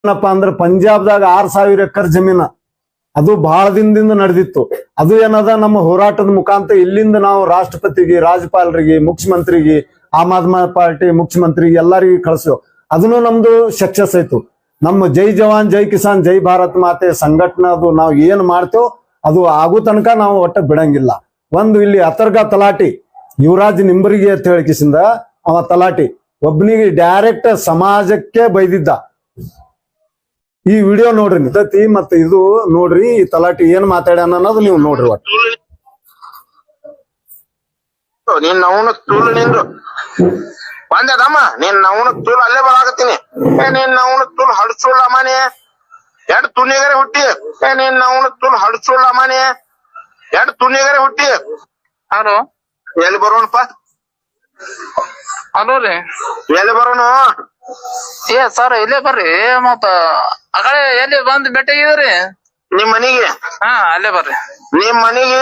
ಏನಪ್ಪಾ ಅಂದ್ರೆ ಪಂಜಾಬ್ದಾಗ 6,000 ಎಕರೆ ಜಮೀನ ಅದು ಬಹಳ ದಿನದಿಂದ ನಡೆದಿತ್ತು. ಅದು ಏನದ ನಮ್ಮ ಹೋರಾಟದ ಮುಖಾಂತರ ಇಲ್ಲಿಂದ ನಾವು ರಾಷ್ಟ್ರಪತಿಗೆ, ರಾಜ್ಯಪಾಲರಿಗೆ, ಮುಖ್ಯಮಂತ್ರಿಗೆ, ಆಮ್ ಆದ್ಮಿ ಪಾರ್ಟಿ ಮುಖ್ಯಮಂತ್ರಿಗೆ ಎಲ್ಲರಿಗೂ ಕಳಿಸೋ. ಅದನ್ನು ನಮ್ದು ಸಕ್ಸಸ್ ಆಯ್ತು. ನಮ್ಮ ಜೈ ಜವಾನ್ ಜೈ ಕಿಸಾನ್ ಜೈ ಭಾರತ್ ಮಾತೆ ಸಂಘಟನೆ ಅದು ನಾವು ಏನ್ ಮಾಡ್ತೇವೋ ಅದು ಆಗೋ ತನಕ ನಾವು ಒಟ್ಟ ಬಿಡಂಗಿಲ್ಲ. ಒಂದು ಇಲ್ಲಿ ಅತರ್ಗ ತಲಾಟಿ ಯುವರಾಜ್ ನಿಂಬರಿಗೆ ಅಂತ ಹೇಳಿಕಿಸಿಂದ ಅವ ತಲಾಟಿ ಒಬ್ಬನಿಗೆ ಡೈರೆಕ್ಟ್ ಸಮಾಜಕ್ಕೆ ಬೈದಿದ್ದ. ಈ ವಿಡಿಯೋ ನೋಡ್ರಿ ನಿಂತತಿ, ಮತ್ತೆ ಇದು ನೋಡ್ರಿ ಈ ತಲಾಟಿ ಏನ್ ಮಾತಾಡ್ಯಾನ ಅನ್ನೋದು ನೀವು ನೋಡ್ರಿ. ಒಟ್ಟು ನೀನ್ ಅವನ ತೂಲು ನಿಂದು ಬಂದದಮ್ಮ, ನೀನ್ ಅವನ ತೂಲು ಅಲ್ಲೇ ಬರಾಕತ್ತೀನಿ. ನೀನ್ ಅವನ ತೂಲು ಹಡ್ಸುಳ್ಳ ಮನೆ ಎರಡು ತುನಿಗರೆ ಹುಟ್ಟಿ. ನೀನ್ ಅವನ ತೂಲು ಹಡ್ಸುಳ್ಳ ಮನೆ ಎರಡು ತುನಿಗರೆ ಹುಟ್ಟಿ. ಹಲೋ, ಎಲ್ಲಿ ಬರೋಣಪ್ಪ? ಹಲೋ ರೀ, ಎಲ್ಲಿ ಬರೋನು? ಸರ್ ಇಲ್ಲೇ ಬರ್ರಿ. ಮತ್ತ ಅಗಳೆ ಎಲ್ಲಿ ಬಂದ್ ಭೇಟಿಯಾಗಿದ್ರಿ? ನಿಮ್ ಮನಿಗೆ. ಅಲ್ಲೇ ಬರ್ರಿ. ನಿಮ್ ಮನಿಗೆ